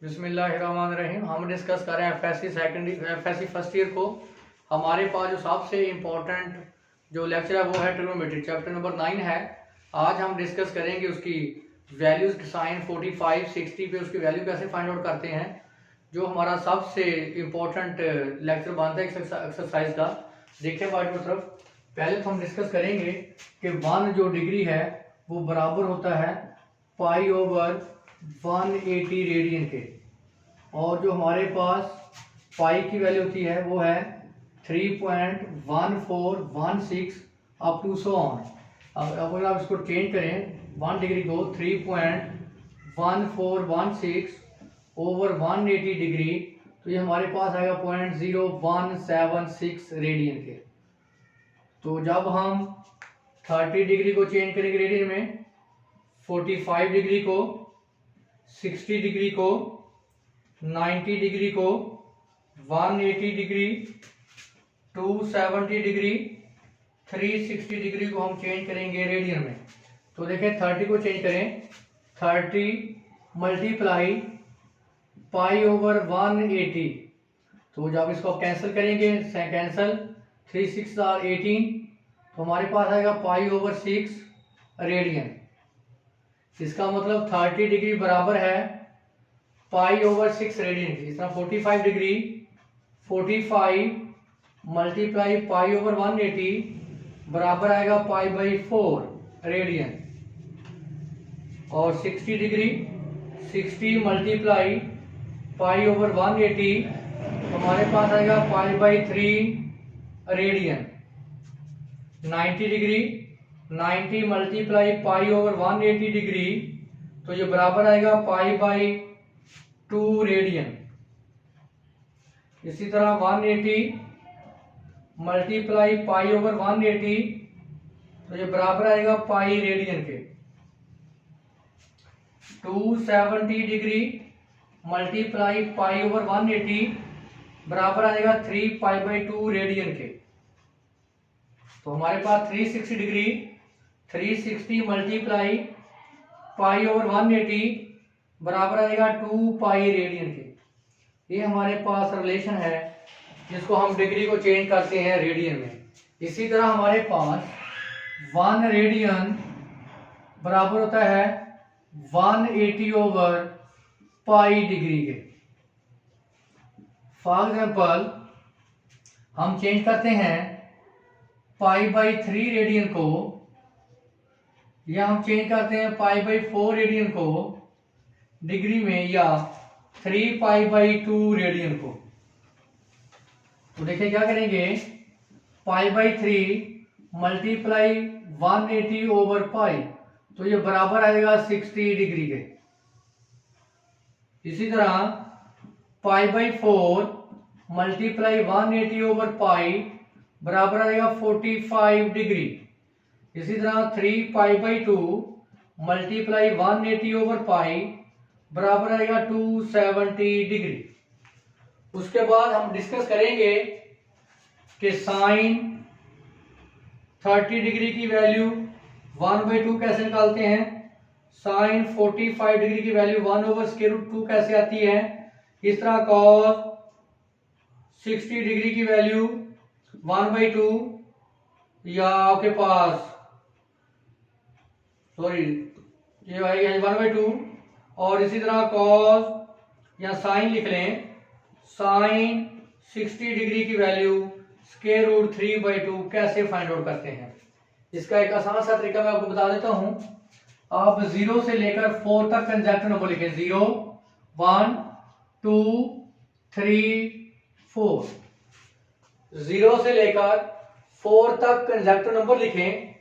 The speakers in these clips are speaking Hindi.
बिस्मिल्लाहिर्रहमानिर्रहीम। हम डिस्कस कर रहे हैं FSc secondary FSc first year को। हमारे पास जो सबसे इम्पोर्टेंट जो लेक्चर है वो है ट्रिग्नोमेट्री, चैप्टर नंबर 9 है। आज हम डिस्कस करेंगे उसकी वैल्यूज साइन 45 60 पे उसकी वैल्यू कैसे फाइंड आउट करते हैं। जो हमारा सबसे इम्पोर्टेंट लेक्चर बनता है एक्सरसाइज का। देखिए वाइट की तरफ, पहले तो हम डिस्कस करेंगे कि 1 जो डिग्री है वो बराबर होता है पाई ओवर 180 रेडियन के, और जो हमारे पास पाई की वैल्यू होती है वो है 3.1416 अप टू सो ऑन। अब अगर आप इसको चेंज करें 1 डिग्री को 3.1416 ओवर 180 डिग्री, तो ये हमारे पास आएगा 0.0176 रेडियन के। तो जब हम 30 डिग्री को चेंज करेंगे रेडियन में, 45 डिग्री को, 60 डिग्री को, 90 डिग्री को, 180 डिग्री, 270 डिग्री, 360 डिग्री को हम चेंज करेंगे रेडियन में। तो देखें 30 को चेंज करें, 30 मल्टीप्लाई पाई ओवर 180, तो जब इसको कैंसिल करेंगे कैंसिल 3 6 आर 18, तो हमारे पास आएगा पाई ओवर 6 रेडियन। इसका मतलब 30 डिग्री बराबर है पाई ओवर 6 रेडियन की। इस तरह 45 डिग्री 45 मल्टीप्लाई पाई ओवर 180 बराबर आएगा पाई बाई 4 रेडियन, और 60 डिग्री 60 मल्टीप्लाई पाई ओवर 180 हमारे पास आएगा pi by 3 radian. 90 degree 90 multiply pi over 180 degree, तो ये बराबर आएगा पाई बाई 2 रेडियन। इसी तरह 180 मल्टीप्लाई पाई ओवर 180, तो ये बराबर आएगा पाई रेडियन के। 270 डिग्री मल्टीप्लाई पाई ओवर 180 बराबर आएगा 3 पाई बाई 2 रेडियन के। तो हमारे पास 360 डिग्री 360 मल्टीप्लाई पाई ओवर 180 बराबर आएगा 2 पाई रेडियन के। ये हमारे पास रिलेशन है जिसको हम डिग्री को चेंज करते हैं रेडियन में। इसी तरह हमारे पास 1 रेडियन बराबर होता है 180 ओवर पाई डिग्री के। फॉर एग्जाम्पल हम चेंज करते हैं पाई बाई 3 रेडियन को, या हम चेंज करते हैं पाई बाई 4 रेडियन को डिग्री में, या 3 पाई बाई 2 रेडियन को। तो देखिए क्या करेंगे, पाई बाई 3 मल्टीप्लाई 180 ओवर पाई, तो ये बराबर आएगा 60 डिग्री के। इसी तरह पाई बाई 4 मल्टीप्लाई 180 ओवर पाई बराबर आएगा 45 डिग्री। इसी तरह 3 पाई बाई 2 मल्टीप्लाई 180 ओवर पाई बराबर आएगा 270 डिग्री। उसके बाद हम डिस्कस करेंगे कि साइन 30 डिग्री की वैल्यू 1/2 कैसे निकालते हैं, साइन 45 डिग्री की वैल्यू 1 ओवर स्क्वायर रूट 2 कैसे आती है। इस तरह कॉस 60 डिग्री की वैल्यू 1/2, या आपके पास ये आएगी 1/2, और इसी तरह कॉस या साइन लिख लें, साइन 60 डिग्री की वैल्यू स्क्वायर रूट 3/2 कैसे फाइंड आउट करते हैं। इसका एक आसान सा तरीका मैं आपको बता देता हूं। आप 0 से लेकर 4 तक कंजक्टिव नंबर लिखें, 0 1 2 3 4। 0 से लेकर 4 तक कंजक्टिव नंबर लिखें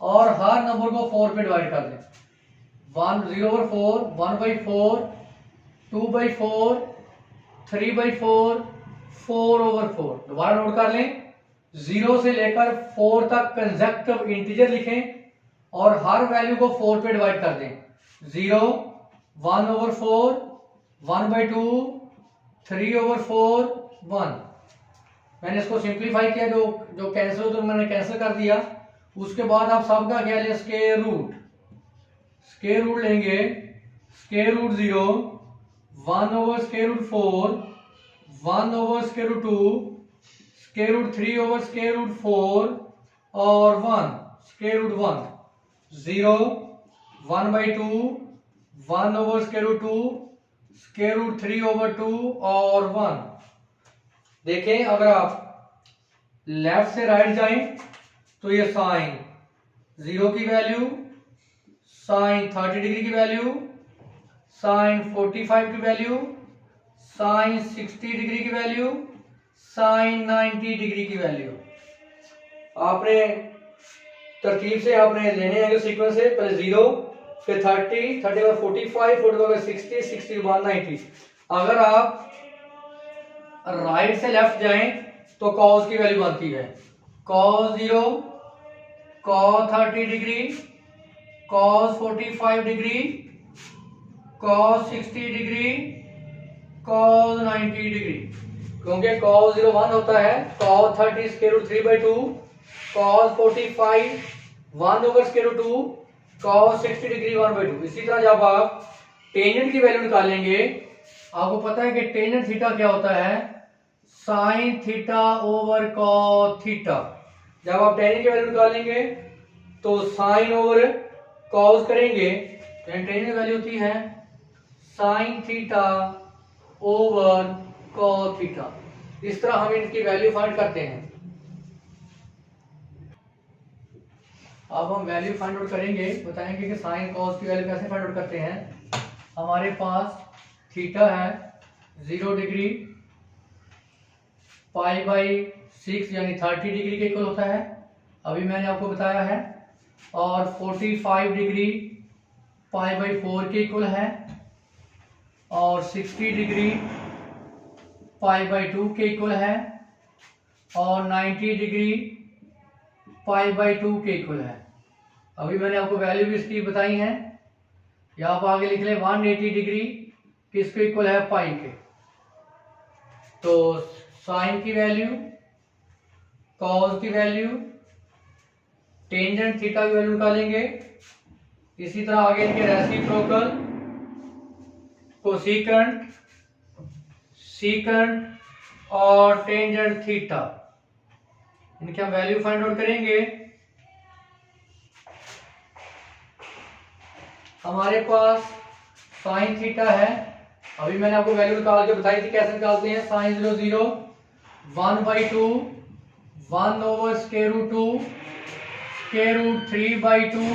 और हर नंबर को 4 पे डिवाइड कर दें। 0/4 1/4 2/4 3/4 4/4। दोबारा नोट कर लें, 0 से लेकर 4 तक कंजक्टिव इंटीजर लिखें और हर वैल्यू को 4 पे डिवाइड कर दें। 0 1/4 1/2 3/4 1। मैंने इसको सिंप्लीफाई किया, जो कैंसिल हो तो मैंने कैंसिल कर दिया। उसके बाद आप सबका क्या लें, स्क्वायर रूट लेंगे, स्क्वायर रूट 0 1/√4, 1/√2, √3 /√4 और 1 0 1/2, 1/√2, √3/2 और 1। देखें अगर आप लेफ्ट से राइट जाएं तो ये साइन 0 की वैल्यू, साइन 30 डिग्री की वैल्यू, साइन 45 की वैल्यू, साइन 60 डिग्री की वैल्यू, साइन 90 डिग्री की वैल्यू। आपने तरतीब से आपने लेने हैं सीक्वेंस से, पहले 0, फिर 30, 30 बाद 45, 45 बाद 60, 60 बाद 90। अगर आप राइट से लेफ्ट जाएं तो कॉस की वैल्यू बनती है cos 0, cos 30 degree, cos 45 degree, cos 60 degree, cos 90 degree. क्योंकि cos 0 1 होता है, cos 30 √3/2, cos 45 1/√2, cos 60 डिग्री 1/2। इसी तरह जब आप टेंजेंट की वैल्यू निकालेंगे, आपको पता है कि टेंजेंट थीटा क्या होता है, sign theta over cos theta. जब आप टेंजेंट की वैल्यू निकालेंगे तो साइन ओवर कॉस करेंगे, टेंजेंट की वैल्यू होती है sign theta over cos theta. इस तरह हम इनकी वैल्यू फाइंड करते हैं। अब हम वैल्यू फाइंड आउट करेंगे, बताएंगे कि साइन कॉस की वैल्यू कैसे फाइंड आउट करते हैं। हमारे पास थीटा है 0 डिग्री, π/6 यानी 30 डिग्री के इक्वल होता है, अभी मैंने आपको बताया है, और 45 डिग्री π/4 के इक्वल है, और 60 डिग्री π/2 के इक्वल है, और 90 डिग्री π/2 के इक्वल है। अभी मैंने आपको वैल्यू भी इसकी बताई है, या आप आगे लिख लें 180 डिग्री किसके इक्वल है, पाई के। तो साइन की वैल्यू, कॉस की वैल्यू, टेंजेंट थीटा की वैल्यू निकालेंगे। इसी तरह आगे इनके रेसिप्रोकल, कोसिकेंट, सीकेंट और टेंजेंट थीटा, इनकी हम वैल्यू फाइंड आउट करेंगे। हमारे पास साइन थीटा है, अभी मैंने आपको वैल्यू निकाल के बताई थी कैसे निकालते हैं। साइन 0 0, 1/2, 1/√2, √3/2,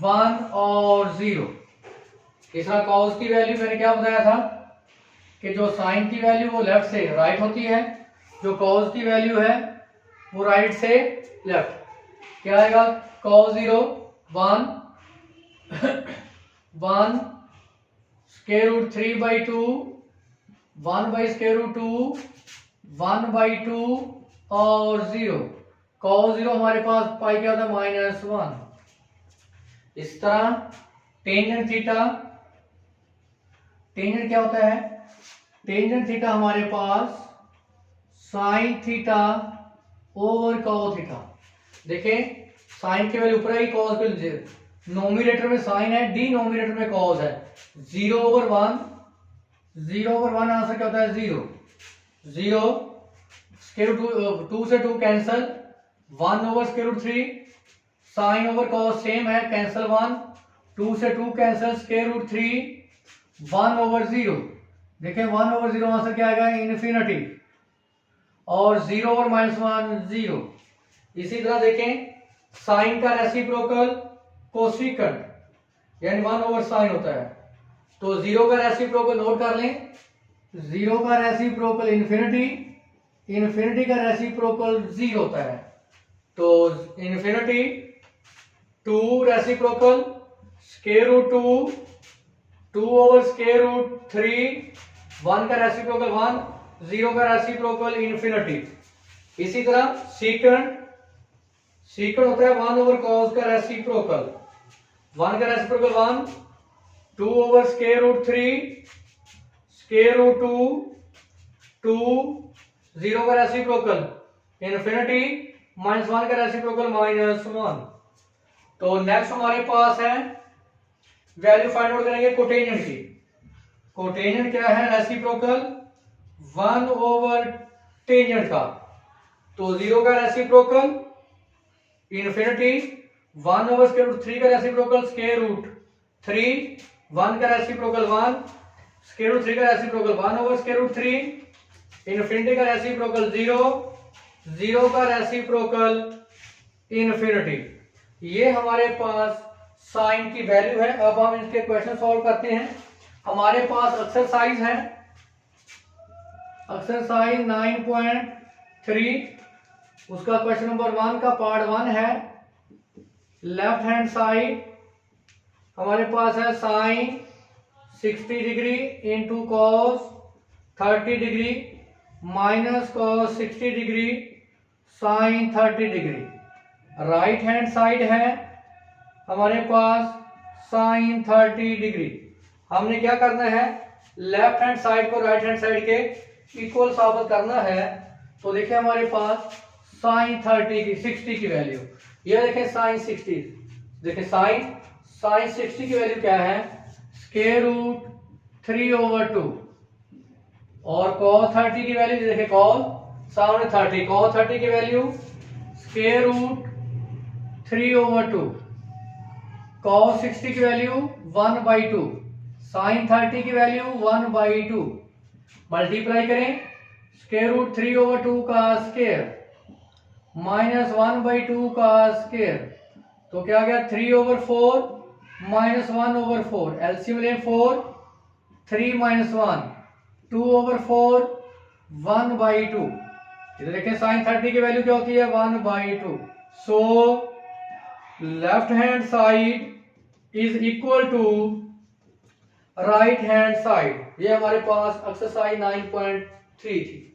1 और 0। इस तरह कॉस की वैल्यू मैंने क्या बताया था कि जो साइन की वैल्यू वो लेफ्ट से राइट होती है, जो कॉस की वैल्यू है वो राइट से लेफ्ट। क्या आएगा, cos 0 1 1 √3/2, 1/√2, 1/2 और 0। cos 0 हमारे पास पाई क्या होता है, -1। इस तरह टेंजेंट थीटा, टेंजेंट क्या होता है, टेंजेंट थीटा हमारे पास sine theta over cos theta. देखें साइन की वैल्यू ऊपर है, कॉस के नोमिनेटर में साइन है, डिनोमिनेटर में कॉस है। 0/1, 0/1 आंसर क्या होता है, 0 0, √2 से 2 cancel, 1/√3, sine over cos same है, कैंसल 1, 2 से 2 कैंसल, √3, 1/0। देखें 1/0 आंसर क्या आएगा, इन्फिनिटी, और 0/-1 0। इसी तरह देखें साइन का रेसिप्रोकल कोसिकेंट यानी 1/sin होता है, तो 0 का रेसिप्रोकल नोट कर लें, 0 का रेसिप्रोकल इन्फिनिटी, इन्फिनिटी का रेसिप्रोकल 0 होता है। तो इन्फिनिटी 2 रेसिप्रोकल √2, 2/√3, 1 का रेसिप्रोकल 1, 0 का रेसिप्रोकल इन्फिनिटी। इसी तरह सीकेंट, सीकेंट होता है 1/cos का रेसिप्रोकल, 1 का रेसिप्रोकल 1, 2/√3, √2, 2, 0 का रेसिप्रोकल इन्फिनिटी, -1 का रेसिप्रोकल -1। तो नेक्स्ट हमारे पास है वैल्यू फाइंड आउट करेंगे कोटेंजेंट की। कोटेंजेंट क्या है? रेसिप्रोकल 1/टेंजेंट का। तो 0 का रेसिप्रोकल इन्फिनिटी, 1/√3 का रेसिप्रोकल √3, 1 का रेसिप्रोकल 1, √3 का रेसिप्रोकल 1/√3, इन्फिनिटी का रेसिप्रोकल 0, 0 का रेसिप्रोकल इन्फिनिटी। ये हमारे पास साइन की वैल्यू है। अब हम इसके क्वेश्चन सॉल्व करते हैं। हमारे पास एक्सरसाइज है, एक्सरसाइज 9.3, उसका क्वेश्चन नंबर 1 का पार्ट 1 है। लेफ्ट हैंड साइड हमारे पास है sine 60 degree into cos 30 degree minus cos 60 degree sine 30 degree. Right hand side है हमारे पास साइन 30 डिग्री। हमने क्या करना है? लेफ्ट हैंड साइड को राइट हैंड साइड के इक्वल साबित करना है। तो देखिए हमारे पास साइन 60 की वैल्यू, ये देखें साइन 60, देखिए साइन 60 की वैल्यू क्या है? √3/2। और cos 30 की वैल्यू देखिए, cos सामने 30, cos 30 की वैल्यू √3/2, cos 60 की वैल्यू 1/2, sin 30 की वैल्यू 1/2। मल्टीप्लाई करें, √3/2 का स्क्वायर माइनस 1/2 का स्क्वायर, तो क्या आ गया? 3/4 माइनस 1/4। एलसीएम लें 4, 3 माइनस 1, 2/4, 1/2। इधर देखें साइन 30 की वैल्यू क्या होती है? 1/2। So left hand side is equal to right hand side. ये हमारे पास एक्सरसाइज 9.3 थी।